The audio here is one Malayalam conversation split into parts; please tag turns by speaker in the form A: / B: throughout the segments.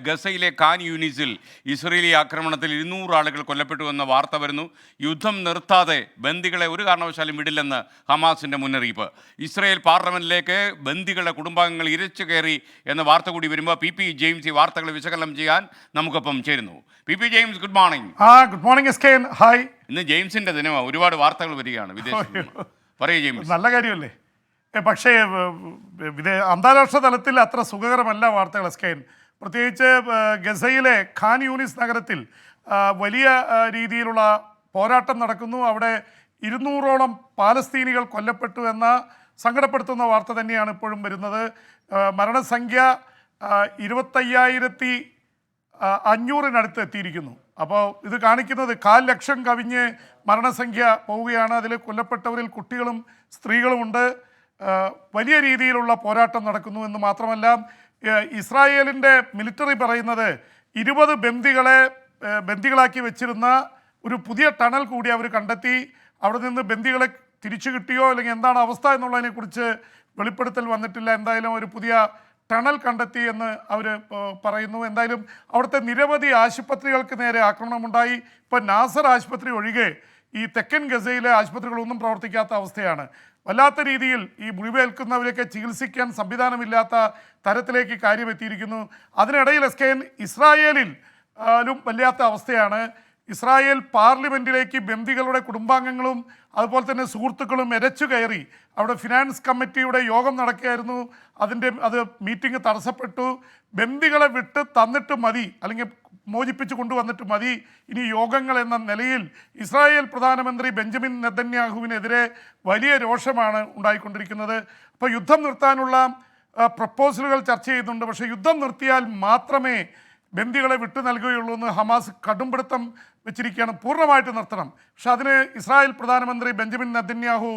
A: ഗസയിലെ ഖാൻ യൂനിസിൽ ഇസ്രയേലി ആക്രമണത്തിൽ 200 ആളുകൾ കൊല്ലപ്പെട്ടു എന്ന വാർത്ത വരുന്നു. യുദ്ധം നിർത്താതെ ബന്ദികളെ ഒരു കാരണവശാലും വിടില്ലെന്ന് ഹമാസിന്റെ മുന്നറിയിപ്പ്. ഇസ്രയേൽ പാർലമെന്റിലേക്ക് ബന്ദികളുടെ കുടുംബാംഗങ്ങൾ ഇരച്ചു കയറി എന്ന വാർത്ത കൂടി വരുമ്പോൾ പി ജെയിംസ് ഈ വാർത്തകൾ വിശകലനം ചെയ്യാൻ നമുക്കൊപ്പം ചേരുന്നു. P James, good morning.
B: Good morning എസ്കേൻ. ഹായ്.
A: ഇന്ന് ജെയിംസിന്റെ ദിനമാണ്. ഒരുപാട് വാർത്തകൾ വരികയാണ് വിദേശത്ത്. പറയൂ ജെയിംസ്.
B: നല്ല കാര്യമല്ലേ? പക്ഷേ അന്താരാഷ്ട്ര തലത്തിൽ അത്ര സുഖകരമല്ല വാർത്തകൾ എസ്കേൻ. പ്രത്യേകിച്ച് ഗസയിലെ ഖാൻ യൂനിസ് നഗരത്തിൽ വലിയ രീതിയിലുള്ള പോരാട്ടം നടക്കുന്നു. അവിടെ 200ഓളം പാലസ്തീനികൾ കൊല്ലപ്പെട്ടു എന്ന സങ്കടപ്പെടുത്തുന്ന വാർത്ത തന്നെയാണ് ഇപ്പോഴും വരുന്നത്. മരണസംഖ്യ 25,500 എത്തിയിരിക്കുന്നു. അപ്പോൾ ഇത് കാണിക്കുന്നത് 1,00,000 കവിഞ്ഞ് മരണസംഖ്യ പോവുകയാണ്. അതിൽ കൊല്ലപ്പെട്ടവരിൽ കുട്ടികളും സ്ത്രീകളുമുണ്ട്. വലിയ രീതിയിലുള്ള പോരാട്ടം നടക്കുന്നു എന്ന് മാത്രമല്ല, ഇസ്രായേലിൻ്റെ മിലിറ്ററി പറയുന്നത് 20 ബന്ദികളാക്കി വെച്ചിരുന്ന ഒരു പുതിയ ടണൽ കൂടി അവർ കണ്ടെത്തി. അവിടെ നിന്ന് ബന്ദികളെ തിരിച്ചു കിട്ടിയോ അല്ലെങ്കിൽ എന്താണ് അവസ്ഥ എന്നുള്ളതിനെക്കുറിച്ച് വെളിപ്പെടുത്തൽ വന്നിട്ടില്ല. എന്തായാലും ഒരു പുതിയ ടണൽ കണ്ടെത്തി എന്ന് അവർ പറയുന്നു. എന്തായാലും അവിടുത്തെ നിരവധി ആശുപത്രികൾക്ക് നേരെ ആക്രമണമുണ്ടായി. ഇപ്പം നാസർ ആശുപത്രി ഒഴികെ ഈ തെക്കൻ ഗസയിലെ ആശുപത്രികളൊന്നും പ്രവർത്തിക്കാത്ത അവസ്ഥയാണ്. വല്ലാത്ത രീതിയിൽ ഈ മുറിവേൽക്കുന്നവരെയൊക്കെ ചികിത്സിക്കാൻ സംവിധാനമില്ലാത്ത തരത്തിലേക്ക് കാര്യം എത്തിയിരിക്കുന്നു. അതിനിടയിൽ ഇസ്രായേലിലും വല്ലാത്ത അവസ്ഥയാണ്. ഇസ്രായേൽ പാർലമെൻറ്റിലേക്ക് ബന്ദികളുടെ കുടുംബാംഗങ്ങളും അതുപോലെ തന്നെ സുഹൃത്തുക്കളും എരച്ചു കയറി. അവിടെ ഫിനാൻസ് കമ്മിറ്റിയുടെ യോഗം നടക്കുകയായിരുന്നു. അത് മീറ്റിംഗ് തടസ്സപ്പെട്ടു. ബന്ദികളെ വിട്ട് തന്നിട്ട് മതി, അല്ലെങ്കിൽ മോചിപ്പിച്ച് കൊണ്ടുവന്നിട്ട് മതി ഇനി യോഗങ്ങൾ എന്ന നിലയിൽ ഇസ്രായേൽ പ്രധാനമന്ത്രി ബെഞ്ചമിൻ നെതന്യാഹുവിനെതിരെ വലിയ രോഷമാണ് ഉണ്ടായിക്കൊണ്ടിരിക്കുന്നത്. അപ്പോൾ യുദ്ധം നിർത്താനുള്ള പ്രപ്പോസലുകൾ ചർച്ച ചെയ്യുന്നുണ്ട്. പക്ഷേ യുദ്ധം നിർത്തിയാൽ മാത്രമേ ബന്ദികളെ വിട്ടു നൽകുകയുള്ളൂ എന്ന് ഹമാസ് കടുംപിടുത്തം വെച്ചിരിക്കുകയാണ്. പൂർണ്ണമായിട്ട് നിർത്തണം. പക്ഷെ അതിന് ഇസ്രായേൽ പ്രധാനമന്ത്രി ബെഞ്ചമിൻ നെതന്യാഹു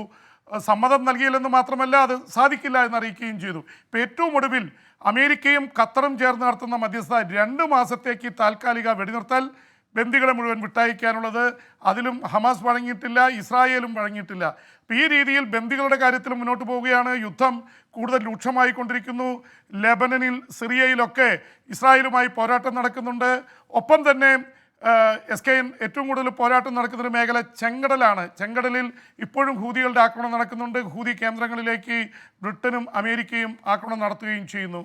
B: സമ്മതം നൽകിയില്ലെന്ന് മാത്രമല്ല, അത് സാധിക്കില്ല എന്നറിയിക്കുകയും ചെയ്തു. ഇപ്പോൾ ഏറ്റവും ഒടുവിൽ അമേരിക്കയും ഖത്തറും ചേർന്ന് നടത്തുന്ന മധ്യസ്ഥത 2 മാസത്തേക്ക് താൽക്കാലിക വെടിനിർത്തൽ, ബന്ദികളെ മുഴുവൻ വിട്ടയക്കാനുള്ളത്, അതിലും ഹമാസ് വഴങ്ങിയിട്ടില്ല, ഇസ്രായേലും വഴങ്ങിയിട്ടില്ല. അപ്പോൾ ഈ രീതിയിൽ ബന്ദികളുടെ കാര്യത്തിൽ മുന്നോട്ട് പോവുകയാണ്. യുദ്ധം കൂടുതൽ രൂക്ഷമായിക്കൊണ്ടിരിക്കുന്നു. ലെബനനിൽ, സിറിയയിലൊക്കെ ഇസ്രായേലുമായി പോരാട്ടം നടക്കുന്നുണ്ട്. ഒപ്പം തന്നെ ഏറ്റവും കൂടുതൽ പോരാട്ടം നടക്കുന്നൊരു മേഖല ചെങ്കടലാണ്. ചെങ്കടലിൽ ഇപ്പോഴും ഹൂതികളുടെ ആക്രമണം നടക്കുന്നുണ്ട്. ഹൂതി കേന്ദ്രങ്ങളിലേക്ക് ബ്രിട്ടനും അമേരിക്കയും ആക്രമണം നടത്തുകയും ചെയ്യുന്നു.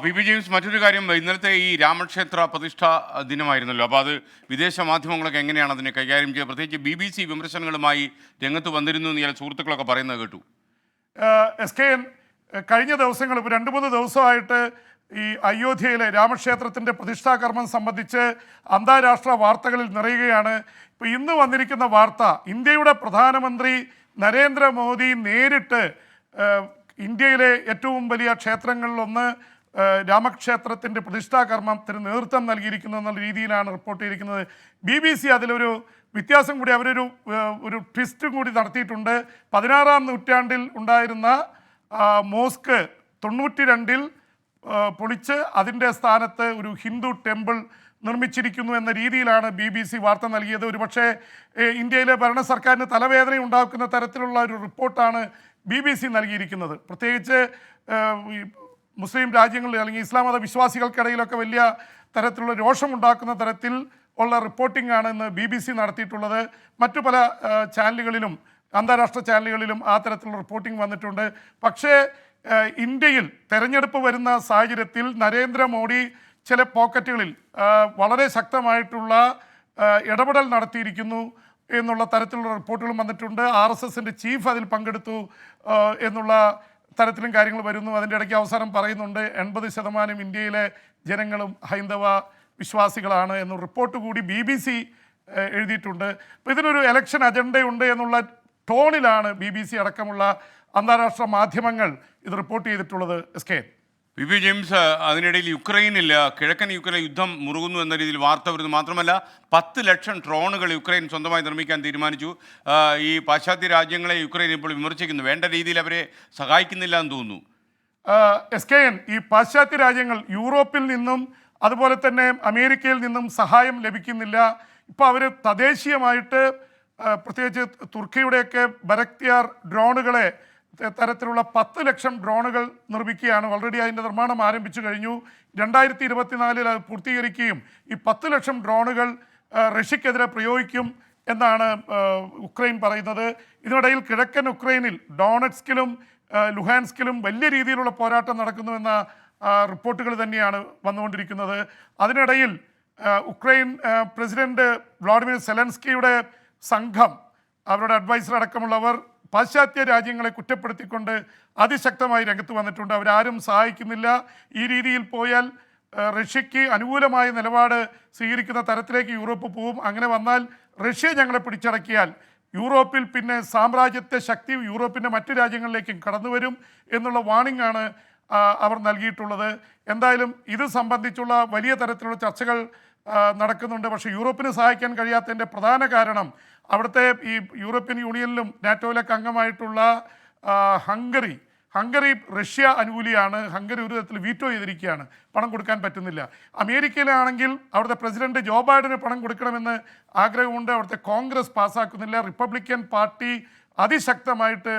A: പി ജെയിംസ്, മറ്റൊരു കാര്യം, ഇന്നലത്തെ ഈ രാമക്ഷേത്ര പ്രതിഷ്ഠാ ദിനമായിരുന്നല്ലോ. അപ്പോൾ അത് വിദേശ മാധ്യമങ്ങളൊക്കെ എങ്ങനെയാണ് അതിനെ കൈകാര്യം ചെയ്യുക? പ്രത്യേകിച്ച് BBC വിമർശനങ്ങളുമായി രംഗത്ത് വന്നിരുന്നു എന്ന് ചില സുഹൃത്തുക്കളൊക്കെ പറയുന്നത് കേട്ടു.
B: കഴിഞ്ഞ ദിവസങ്ങൾ, ഇപ്പോൾ 2-3 ദിവസമായിട്ട് ഈ അയോധ്യയിലെ രാമക്ഷേത്രത്തിൻ്റെ പ്രതിഷ്ഠാകർമ്മം സംബന്ധിച്ച് അന്താരാഷ്ട്ര വാർത്തകളിൽ നിറയുകയാണ്. ഇപ്പോൾ ഇന്ന് വന്നിരിക്കുന്ന വാർത്ത, ഇന്ത്യയുടെ പ്രധാനമന്ത്രി നരേന്ദ്രമോദി നേരിട്ട് ഇന്ത്യയിലെ ഏറ്റവും വലിയ ക്ഷേത്രങ്ങളിലൊന്ന് രാമക്ഷേത്രത്തിൻ്റെ പ്രതിഷ്ഠാകർമ്മത്തിന് നേതൃത്വം നൽകിയിരിക്കുന്നു എന്നുള്ള രീതിയിലാണ് റിപ്പോർട്ട് ചെയ്തിരിക്കുന്നത്. BBC അതിലൊരു വ്യത്യാസം കൂടി, ഒരു ട്വിസ്റ്റ് കൂടി നടത്തിയിട്ടുണ്ട്. 16-ാം നൂറ്റാണ്ടിൽ ഉണ്ടായിരുന്ന മോസ്ക് 92-ൽ പൊളിച്ച് അതിൻ്റെ സ്ഥാനത്ത് ഒരു ഹിന്ദു ടെമ്പിൾ നിർമ്മിച്ചിരിക്കുന്നു എന്ന രീതിയിലാണ് BBC വാർത്ത നൽകിയത്. ഒരുപക്ഷെ ഇന്ത്യയിലെ ഭരണ സർക്കാരിന് തലവേദന ഉണ്ടാക്കുന്ന തരത്തിലുള്ള ഒരു റിപ്പോർട്ടാണ് BBC നൽകിയിരിക്കുന്നത്. പ്രത്യേകിച്ച് മുസ്ലിം രാജ്യങ്ങളിൽ അല്ലെങ്കിൽ ഇസ്ലാം മത വിശ്വാസികൾക്കിടയിലൊക്കെ വലിയ തരത്തിലുള്ള രോഷമുണ്ടാക്കുന്ന തരത്തിൽ ഉള്ള റിപ്പോർട്ടിംഗ് ആണ് ഇന്ന് BBC നടത്തിയിട്ടുള്ളത്. മറ്റു പല ചാനലുകളിലും, അന്താരാഷ്ട്ര ചാനലുകളിലും ആ തരത്തിലുള്ള റിപ്പോർട്ടിംഗ് വന്നിട്ടുണ്ട്. പക്ഷേ ഇന്ത്യയിൽ തെരഞ്ഞെടുപ്പ് വരുന്ന സാഹചര്യത്തിൽ നരേന്ദ്രമോദി ചില പോക്കറ്റുകളിൽ വളരെ ശക്തമായിട്ടുള്ള ഇടപെടൽ നടത്തിയിരിക്കുന്നു എന്നുള്ള തരത്തിലുള്ള റിപ്പോർട്ടുകളും വന്നിട്ടുണ്ട്. RSSൻ്റെ ചീഫ് അതിൽ പങ്കെടുത്തു എന്നുള്ള തരത്തിലും കാര്യങ്ങൾ വരുന്നു. അതിൻ്റെ ഇടയ്ക്ക് അവസാനം പറയുന്നുണ്ട് 80% ഇന്ത്യയിലെ ജനങ്ങളും ഹൈന്ദവ വിശ്വാസികളാണ് എന്ന റിപ്പോർട്ട് കൂടി BBC എഴുതിയിട്ടുണ്ട്. അപ്പോൾ ഇതിനൊരു ഇലക്ഷൻ അജണ്ടയുണ്ട് എന്നുള്ള ടോണിലാണ് BBC അടക്കമുള്ള അന്താരാഷ്ട്ര മാധ്യമങ്ങൾ ഇത് റിപ്പോർട്ട് ചെയ്തിട്ടുള്ളത്.
A: പി ജെയിംസ്, അതിനിടയിൽ യുക്രൈനിൽ, കിഴക്കൻ യുക്രൈൻ യുദ്ധം മുറുകുന്നു എന്ന രീതിയിൽ വാർത്ത വരുന്നു. മാത്രമല്ല 10 ലക്ഷം ഡ്രോണുകൾ യുക്രൈൻ സ്വന്തമായി നിർമ്മിക്കാൻ തീരുമാനിച്ചു. ഈ പാശ്ചാത്യ രാജ്യങ്ങളെ യുക്രൈൻ ഇപ്പോൾ വിമർശിക്കുന്നു, വേണ്ട രീതിയിൽ അവരെ സഹായിക്കുന്നില്ല എന്ന് തോന്നുന്നു.
B: ഈ പാശ്ചാത്യ രാജ്യങ്ങൾ യൂറോപ്പിൽ നിന്നും അതുപോലെ തന്നെ അമേരിക്കയിൽ നിന്നും സഹായം ലഭിക്കുന്നില്ല. ഇപ്പോൾ അവർ തദ്ദേശീയമായിട്ട് പ്രത്യേകിച്ച് തുർക്കിയുടെയൊക്കെ ബരക്തിയാർ ഡ്രോണുകളെ തരത്തിലുള്ള 10 ലക്ഷം ഡ്രോണുകൾ നിർമ്മിക്കുകയാണ്. ഓൾറെഡി അതിൻ്റെ നിർമ്മാണം ആരംഭിച്ചു കഴിഞ്ഞു. 2024 അത് പൂർത്തീകരിക്കുകയും ഈ 10 ലക്ഷം ഡ്രോണുകൾ റഷ്യക്കെതിരെ പ്രയോഗിക്കും എന്നാണ് ഉക്രൈൻ പറയുന്നത്. ഇതിനിടയിൽ കിഴക്കൻ ഉക്രൈനിൽ ഡോണറ്റ്സ്കിലും ലുഹാൻസ്കിലും വലിയ രീതിയിലുള്ള പോരാട്ടം നടക്കുന്നുവെന്ന റിപ്പോർട്ടുകൾ തന്നെയാണ് വന്നുകൊണ്ടിരിക്കുന്നത്. അതിനിടയിൽ ഉക്രൈൻ പ്രസിഡന്റ് വ്ളാഡിമിർ സെലൻസ്കിയുടെ സംഘം, അവരുടെ അഡ്വൈസർ അടക്കമുള്ളവർ പാശ്ചാത്യ രാജ്യങ്ങളെ കുറ്റപ്പെടുത്തിക്കൊണ്ട് അതിശക്തമായി രംഗത്ത് വന്നിട്ടുണ്ട്. അവരാരും സഹായിക്കുന്നില്ല, ഈ രീതിയിൽ പോയാൽ റഷ്യക്ക് അനുകൂലമായ നിലപാട് സ്വീകരിക്കുന്ന തരത്തിലേക്ക് യൂറോപ്പ് പോവും, അങ്ങനെ വന്നാൽ റഷ്യ ഞങ്ങളെ പിടിച്ചടക്കിയാൽ യൂറോപ്പിൽ പിന്നെ സാമ്രാജ്യത്വ ശക്തി യൂറോപ്പിൻ്റെ മറ്റു രാജ്യങ്ങളിലേക്കും കടന്നു വരും എന്നുള്ള വാണിംഗ് ആണ് അവർ നൽകിയിട്ടുള്ളത്. എന്തായാലും ഇത് സംബന്ധിച്ചുള്ള വലിയ തരത്തിലുള്ള ചർച്ചകൾ നടക്കുന്നുണ്ട്. പക്ഷേ യൂറോപ്പിന് സഹായിക്കാൻ കഴിയാത്തതിൻ്റെ പ്രധാന കാരണം അവിടുത്തെ ഈ യൂറോപ്യൻ യൂണിയനിലും നാറ്റോയിലൊക്കെ അംഗമായിട്ടുള്ള ഹംഗറി റഷ്യ അനുകൂലിയാണ്. ഹംഗറി ഒരു തരത്തിൽ വീറ്റോ ചെയ്തിരിക്കുകയാണ്, പണം കൊടുക്കാൻ പറ്റുന്നില്ല. അമേരിക്കയിലാണെങ്കിൽ അവിടുത്തെ പ്രസിഡന്റ് ജോ ബൈഡന് പണം കൊടുക്കണമെന്ന് ആഗ്രഹമുണ്ട്, അവിടുത്തെ കോൺഗ്രസ് പാസ്സാക്കുന്നില്ല. റിപ്പബ്ലിക്കൻ പാർട്ടി അതിശക്തമായിട്ട്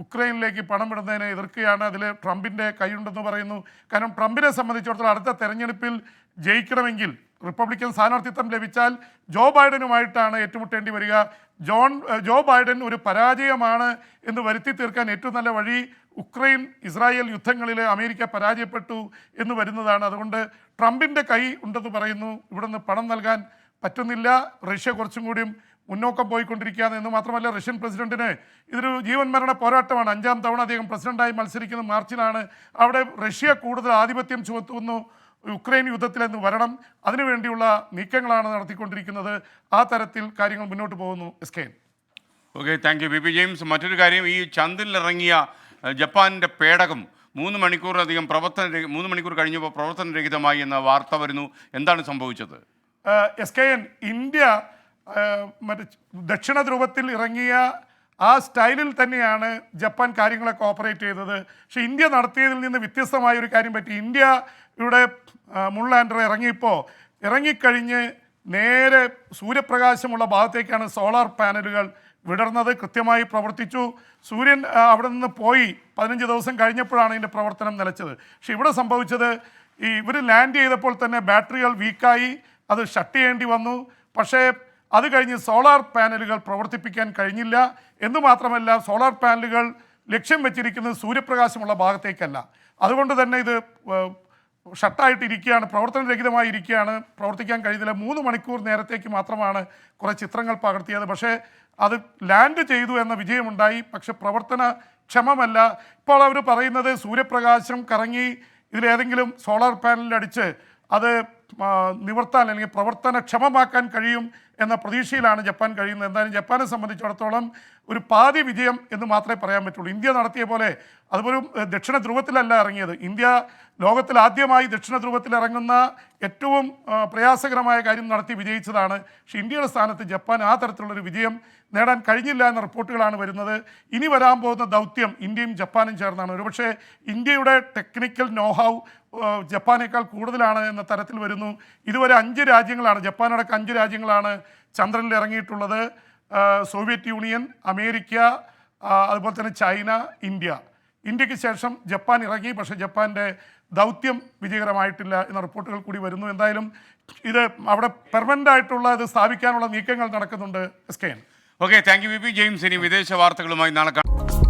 B: ഉക്രൈനിലേക്ക് പണം ഇടുന്നതിനെ എതിർക്കുകയാണ്. അതിൽ ട്രംപിൻ്റെ കൈയുണ്ടെന്ന് പറയുന്നു. കാരണം ട്രംപിനെ സംബന്ധിച്ചിടത്തോളം അടുത്ത തെരഞ്ഞെടുപ്പിൽ ജയിക്കണമെങ്കിൽ റിപ്പബ്ലിക്കൻ സ്ഥാനാർത്ഥിത്വം ലഭിച്ചാൽ ജോ ബൈഡനുമായിട്ടാണ് ഏറ്റുമുട്ടേണ്ടി വരിക. ജോ ബൈഡൻ ഒരു പരാജയമാണ് എന്ന് വരുത്തി തീർക്കാൻ ഏറ്റവും നല്ല വഴി ഉക്രൈൻ ഇസ്രായേൽ യുദ്ധങ്ങളിൽ അമേരിക്ക പരാജയപ്പെട്ടു എന്ന് വരുന്നതാണ്. അതുകൊണ്ട് ട്രംപിൻ്റെ കൈ ഉണ്ടെന്ന് പറയുന്നു. ഇവിടുന്ന് പണം നൽകാൻ പറ്റുന്നില്ല. റഷ്യ കുറച്ചും കൂടിയും മുന്നോക്കം പോയിക്കൊണ്ടിരിക്കുകയാണ് എന്ന് മാത്രമല്ല, റഷ്യൻ പ്രസിഡന്റിന് ഇതൊരു ജീവൻ മരണ പോരാട്ടമാണ്. 5ാം തവണ അദ്ദേഹം പ്രസിഡന്റായി മത്സരിക്കുന്നത് മാർച്ചിലാണ്. അവിടെ റഷ്യ കൂടുതൽ ആധിപത്യം ചുമത്തുന്നു, യുക്രൈൻ യുദ്ധത്തിലെന്ന് വരണം, അതിനുവേണ്ടിയുള്ള നീക്കങ്ങളാണ് നടത്തിക്കൊണ്ടിരിക്കുന്നത്. ആ തരത്തിൽ കാര്യങ്ങൾ മുന്നോട്ട് പോകുന്നു. എസ്കെൻ.
A: Okay, thank you P P James. മറ്റൊരു കാര്യം, ഈ ചന്ദ്രനിലിറങ്ങിയ ജപ്പാനിൻ്റെ പേടകം 3 മണിക്കൂറിലധികം 3 മണിക്കൂർ കഴിഞ്ഞപ്പോൾ പ്രവർത്തനരഹിതമായി എന്ന വാർത്ത വരുന്നു. എന്താണ് സംഭവിച്ചത്?
B: എസ്കെൻ, ഇന്ത്യ മറ്റേ ദക്ഷിണ ധ്രുവത്തിൽ ഇറങ്ങിയ ആ സ്റ്റൈലിൽ തന്നെയാണ് ജപ്പാൻ കാര്യങ്ങളൊക്കെ ഓപ്പറേറ്റ് ചെയ്തത്. പക്ഷേ ഇന്ത്യ നടത്തിയതിൽ നിന്ന് വ്യത്യസ്തമായ ഒരു കാര്യം പറ്റി. ഇന്ത്യയുടെ മൂൺ ലാൻഡർ ഇറങ്ങിക്കഴിഞ്ഞ് നേരെ സൂര്യപ്രകാശമുള്ള ഭാഗത്തേക്കാണ് സോളാർ പാനലുകൾ വിടർന്നത്. കൃത്യമായി പ്രവർത്തിച്ചു. സൂര്യൻ അവിടെ നിന്ന് പോയി 15 ദിവസം കഴിഞ്ഞപ്പോഴാണ് ഇതിൻ്റെ പ്രവർത്തനം നിലച്ചത്. പക്ഷേ ഇവിടെ സംഭവിച്ചത്, ഇവർ ലാൻഡ് ചെയ്തപ്പോൾ തന്നെ ബാറ്ററികൾ വീക്കായി, അത് ഷട്ട് ചെയ്യേണ്ടി വന്നു. പക്ഷേ അത് കഴിഞ്ഞ് സോളാർ പാനലുകൾ പ്രവർത്തിപ്പിക്കാൻ കഴിഞ്ഞില്ല. എന്ന് മാത്രമല്ല, സോളാർ പാനലുകൾ ലക്ഷ്യം വെച്ചിരിക്കുന്നത് സൂര്യപ്രകാശമുള്ള ഭാഗത്തേക്കല്ല. അതുകൊണ്ട് തന്നെ ഇത് ഷട്ടായിട്ടിരിക്കുകയാണ്, പ്രവർത്തനരഹിതമായി ഇരിക്കുകയാണ്, പ്രവർത്തിക്കാൻ കഴിയുന്നില്ല. 3 മണിക്കൂർ നേരത്തേക്ക് മാത്രമാണ് കുറേ ചിത്രങ്ങൾ പകർത്തിയത്. പക്ഷേ അത് ലാൻഡ് ചെയ്തു എന്ന വിജയമുണ്ടായി, പക്ഷെ പ്രവർത്തനക്ഷമമല്ല. ഇപ്പോൾ അവർ പറയുന്നത് സൂര്യപ്രകാശം കറങ്ങി ഇതിലേതെങ്കിലും സോളാർ പാനലിലടിച്ച് അത് നിവർത്താൻ അല്ലെങ്കിൽ പ്രവർത്തനക്ഷമമാക്കാൻ കഴിയും എന്ന പ്രതീക്ഷയിലാണ് ജപ്പാൻ കഴിയുന്നത്. എന്തായാലും ജപ്പാനെ സംബന്ധിച്ചിടത്തോളം ഒരു പാതി വിജയം എന്ന് മാത്രമേ പറയാൻ പറ്റുള്ളൂ. ഇന്ത്യ നടത്തിയ പോലെ അതുപോലെ ദക്ഷിണ ധ്രുവത്തിലല്ല ഇറങ്ങിയത്. ഇന്ത്യ ലോകത്തിൽ ആദ്യമായി ദക്ഷിണ ധ്രുവത്തിൽ ഇറങ്ങുന്ന ഏറ്റവും പ്രയാസകരമായ കാര്യം നടത്തി വിജയിച്ചതാണ്. പക്ഷേ ഇന്ത്യയുടെ സ്ഥാനത്ത് ജപ്പാൻ ആ തരത്തിലുള്ളൊരു വിജയം നേടാൻ കഴിഞ്ഞില്ല എന്ന റിപ്പോർട്ടുകളാണ് വരുന്നത്. ഇനി വരാൻ പോകുന്ന ദൗത്യം ഇന്ത്യയും ജപ്പാനും ചേർന്നാണ്. ഒരുപക്ഷെ ഇന്ത്യയുടെ ടെക്നിക്കൽ നോഹൗ ജപ്പാനേക്കാൾ കൂടുതലാണ് എന്ന തരത്തിൽ വരുന്നു. ഇതുവരെ 5 രാജ്യങ്ങളാണ്, ജപ്പാനടക്കം 5 രാജ്യങ്ങളാണ് ചന്ദ്രനിൽ ഇറങ്ങിയിട്ടുള്ളത്. സോവിയറ്റ് യൂണിയൻ, അമേരിക്ക, അതുപോലെ തന്നെ ചൈന, ഇന്ത്യക്ക് ശേഷം ജപ്പാൻ ഇറങ്ങി. പക്ഷേ ജപ്പാൻ്റെ ദൗത്യം വിജയകരമായിട്ടില്ല എന്ന റിപ്പോർട്ടുകൾ കൂടി വരുന്നു. എന്തായാലും ഇത് അവിടെ പെർമനൻ്റ് ആയിട്ടുള്ള ഇത് സ്ഥാപിക്കാനുള്ള നീക്കങ്ങൾ നടക്കുന്നുണ്ട്. എസ്കെൻ.
A: Okay, thank you P P James. ഇനി വിദേശ വാർത്തകളുമായി നാളെ കാണാം.